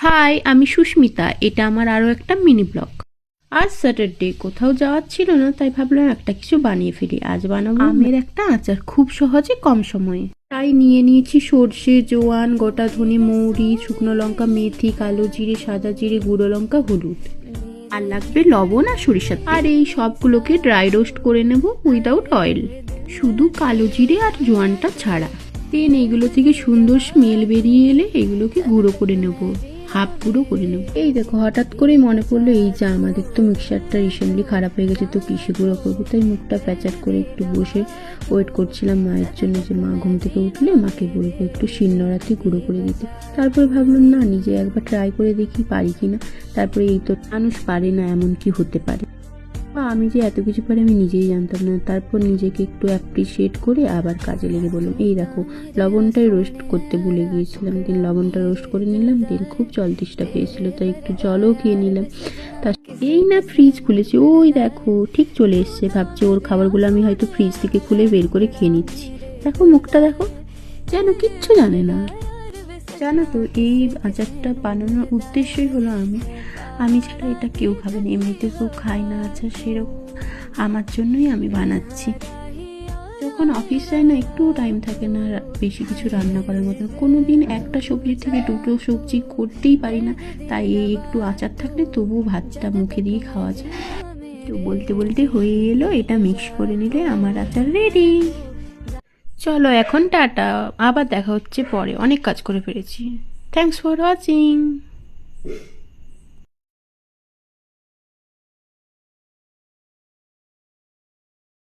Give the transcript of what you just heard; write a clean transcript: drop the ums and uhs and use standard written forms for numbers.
High, আমি সুস্মিতা। এটা আমার আরও একটা মিনি ব্লগ। আজ স্যাটারডে, কোথাও যাওয়ার ছিল না, তাই ভাবলাম একটা কিছু বানিয়ে ফেলি। আজ বানাবো আমের একটা আচার, খুব সহজে কম সময়ে। তাই নিয়ে নিয়েছি সর্ষে, জোয়ান, গোটা ধনে, মৌরি, শুকনো লঙ্কা, মেথি, কালো জিরে, সাদা জিরে, গুঁড়ো লঙ্কা, হলুদ। আর লাগবে লবণ আর সরিষার তেল। আর এই সবগুলোকে ড্রাই রোস্ট করে নেব উইদাউট অয়েল, শুধু কালো জিরে আর জোয়ানটা ছাড়া। দেন এইগুলো থেকে সুন্দর স্মেল বেরিয়ে এলে এগুলোকে গুঁড়ো করে নেব, হাফ গুঁড়ো করে নেব। এই দেখো, হঠাৎ করেই মনে পড়লো এই যে আমাদের তো মিক্সারটা রিসেন্টলি খারাপ হয়ে গেছে, তো কিসে গুঁড়ো করবো। তাই মুখটা প্যাচার করে একটু বসে ওয়েট করছিলাম মায়ের জন্য, যে মা ঘুম থেকে উঠলে মাকে বলবো একটু শিলনোড়াতে গুঁড়ো করে দিতে। তারপরে ভাবলাম না, নিজে একবার ট্রাই করে দেখি পারি কিনা। তারপরে এই তো, মানুষ পারে না এমন কি হতে পারে, বা আমি যে এত কিছু পারি আমি নিজেই জানতাম না। তারপর নিজেকে একটু অ্যাপ্রিসিয়েট করে আবার কাজে লেগে বললাম, এই দেখো লবণটাই রোস্ট করতে ভুলে গিয়েছিলাম। দিন লবণটা রোস্ট করে নিলাম, দিন খুব জল তেষ্টা পেয়েছিল তাই একটু জলও খেয়ে নিলাম। তার এই না ফ্রিজ খুলেছি, ওই দেখো ঠিক চলে এসছে। ভাবছি ওর খাবারগুলো আমি হয়তো ফ্রিজ থেকে খুলে বের করে খেয়ে নিচ্ছি। দেখো মুখটা দেখো, যেন কিচ্ছু জানে না। জানো তো, এই আচারটা বানানোর উদ্দেশ্যই হলো আমি ছাড়া এটা কেউ খাবে না, এমনিতে কেউ খায় না আচার, সেরকম আমার জন্যই আমি বানাচ্ছি। যখন অফিস যায় না, একটু টাইম থাকে না বেশি কিছু রান্না করার মতন, কোনো দিন একটা সবজি থেকে দুটো সবজি করতেই পারি না। তাই এই একটু আচার থাকলে তবু ভাতটা মুখে দিয়ে খাওয়া যায়। তো বলতে বলতে হয়ে এলো, এটা মিক্স করে নিলে আমার আচার রেডি। চলো এখন টাটা, আবার দেখা হচ্ছে পরে, অনেক কাজ করে ফেলেছি। Thanks for watching.